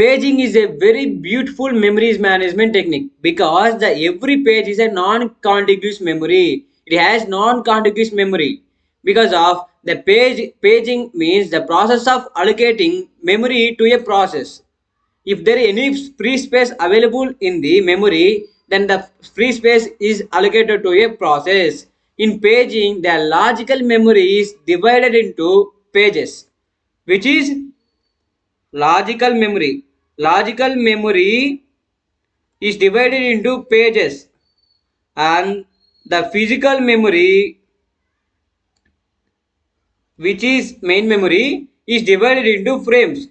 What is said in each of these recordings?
Paging is a very beautiful memories management technique because the every page is a non-contiguous memory. It has non-contiguous memory because of the paging means the process of allocating memory to a process. If there is any free space available in the memory, then the free space is allocated to a process. In paging, the logical memory is divided into pages, which is logical memory. Logical memory is divided into pages, and the physical memory, which is main memory, is divided into frames,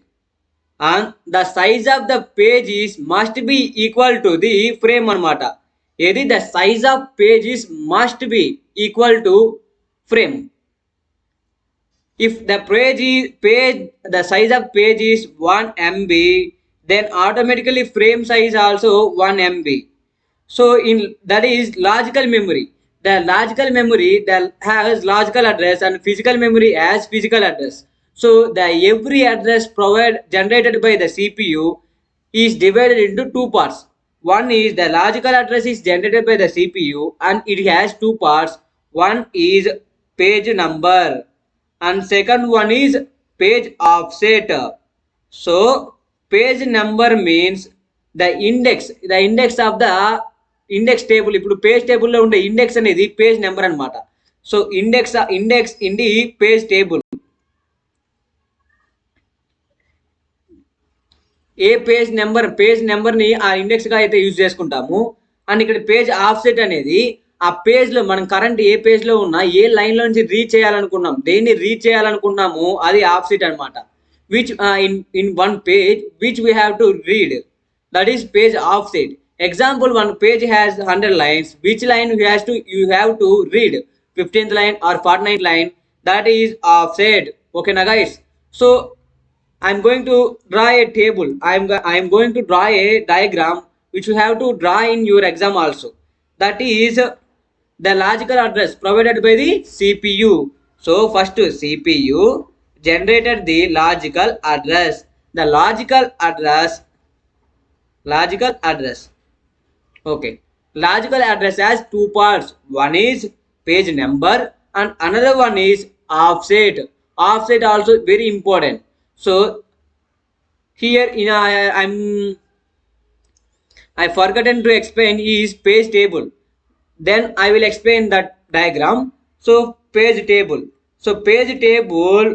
and the size of the pages must be equal to the frame anamata. Edi the size of pages must be equal to frame. If the page the size of page is 1 MB, then automatically frame size also 1 MB. So in that is logical memory. The logical memory that has logical address and physical memory as physical address. So the every address generated by the CPU is divided into two parts. One is the logical address is generated by the CPU and it has two parts. One is page number and second one is page offset. So page number means the index of the index table. ఇప్పుడు page టేబుల్లో ఉండే index అనేది page number అనమాట. So index in the page table. A page నెంబర్ని ఆ ఇండెక్స్గా అయితే use చేసుకుంటాము. And ఇక్కడ పేజ్ ఆఫ్సెట్ అనేది ఆ పేజ్లో మనం కరెంట్ ఏ పేజ్లో ఉన్నా ఏ లైన్లో నుంచి రీచ్ చేయాలనుకున్నాం, దేన్ని రీచ్ చేయాలనుకున్నాము అది ఆఫ్సెట్ అనమాట. Which in one page which we have to read, that is page offset. Example, one page has 100 lines. Which line you have to read? 15th line or 49th line? That is offset. Okay, now guys. So I'm going to draw a table. I'm going to draw a diagram which you have to draw in your exam also. That is the logical address provided by the CPU. So first CPU generated the logical address. The logical address. Okay, logical address has two parts. One is page number and another one is offset. Offset also very important. So here I forgotten to explain is page table. Then I will explain that diagram. So page table. So page table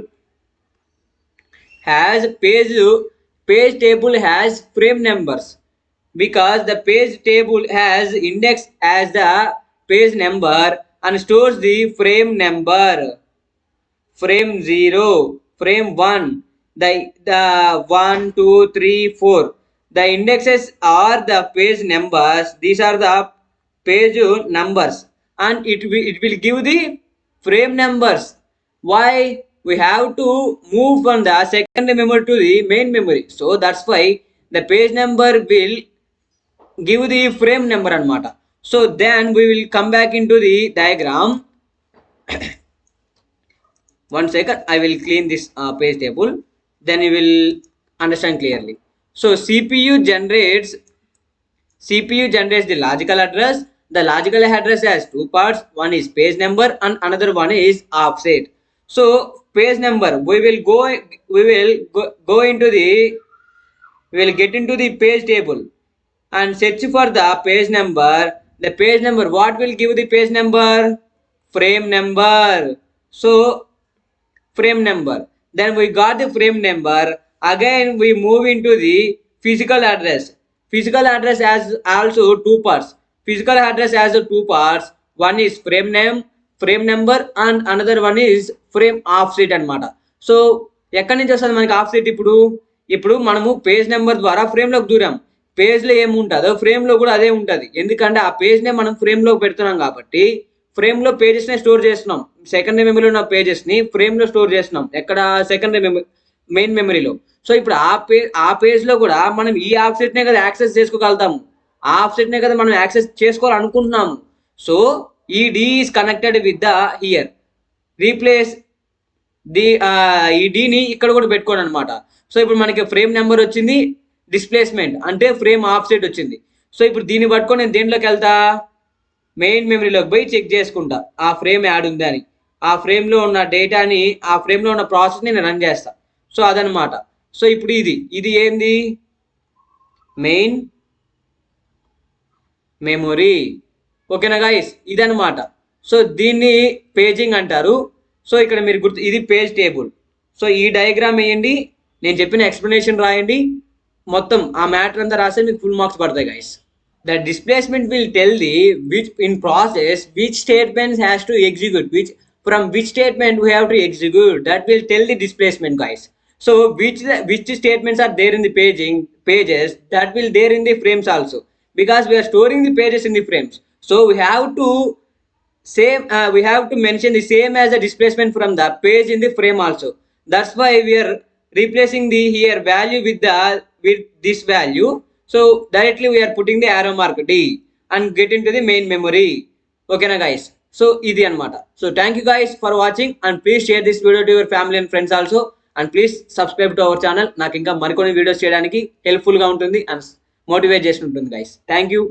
has frame numbers. Because the page table has index as the page number and stores the frame number. Frame 0, frame 1, the 1, 2, 3, 4. The indexes are the page numbers. These are the page numbers and it will give the frame numbers. Why? We have to move from the secondary memory to the main memory. So that's why the page number will give the frame number anamata. So then we will come back into the diagram. One second, I will clean this page table, then you will understand clearly. So CPU generates the logical address. The logical address has two parts. One is page number and another one is offset. So page number, we will get into the page table and search for the page number. The page number, what will give the page number? Frame number. So frame number, then we got the frame number. Again we move into the physical address. Physical address has also two parts. Physical address has two parts. One is frame number and another one is frame offset అనమాట. So ఎక్కడి నుంచి వస్తుంది మనకి offset? ఇప్పుడు మనము page number ద్వారా ఫ్రేమ్లోకి దూరాం. పేజ్లో ఏముంటుందో ఫ్రేమ్లో కూడా అదే ఉంటుంది. ఎందుకంటే ఆ పేజ్నే మనం ఫ్రేమ్లోకి పెడుతున్నాం కాబట్టి ఫ్రేమ్లో పేజెస్నే స్టోర్ చేస్తున్నాం. సెకండరీ మెమరీలో ఉన్న పేజెస్ని ఫ్రేమ్లో స్టోర్ చేస్తున్నాం. ఎక్కడ? సెకండరీ మెయిన్ మెమరీలో. సో ఇప్పుడు ఆ పేజ్లో కూడా మనం ఈ ఆఫ్సెట్నే కదా యాక్సెస్ చేసుకోగలుగుతాము. ఆ ఆఫ్సెట్నే కదా మనం యాక్సెస్ చేసుకోవాలనుకుంటున్నాము. సో ఈ D is connected with the here. Replace the ఈ డీని ఇక్కడ కూడా పెట్టుకోండి అనమాట. సో ఇప్పుడు మనకి ఫ్రేమ్ నెంబర్ వచ్చింది, డిస్ప్లేస్మెంట్ అంటే ఫ్రేమ్ ఆఫ్ సెట్ వచ్చింది. సో ఇప్పుడు దీన్ని పట్టుకొని నేను దేంట్లోకి వెళ్తా, మెయిన్ మెమరీలోకి పోయి చెక్ చేసుకుంటా ఆ ఫ్రేమ్ యాడ్ ఉందా అని. ఆ ఫ్రేమ్లో ఉన్న డేటాని, ఆ ఫ్రేమ్లో ఉన్న ప్రాసెస్ని నేను రన్ చేస్తా. సో అదనమాట. సో ఇప్పుడు ఇది ఏంది, మెయిన్ మెమొరీ. ఓకేనా గైస్, ఇదనమాట. సో దీన్ని పేజింగ్ అంటారు. సో ఇక్కడ మీరు ఇది పేజ్ టేబుల్. సో ఈ డయాగ్రామ్ వేయండి, నేను చెప్పిన ఎక్స్ప్లెనేషన్ రాయండి, మొత్తం ఆ మ్యాటర్ అంతా రాస్తే మీకు ఫుల్ మార్క్స్ పడతాయి guys. The displacement will tell the which in process which statements has to execute, from which statement we have to execute, that will tell the displacement guys. So which statements are there in the pages, that will there in the frames also, because we are storing the pages in the frames. So we have to mention the same as the displacement from the page in the frame also. That's why we are replacing the here value with this value. So directly we are putting the arrow mark D and get into the main memory. Okay na guys, so idi anamata. So thank you guys for watching, and please share this video to your family and friends also, and please subscribe to our channel. నాకు ఇంకా మరికొన్ని videos చేయడానికి helpful గా ఉంటుంది and motivate చేసి ఉంటుంది guys. Thank you.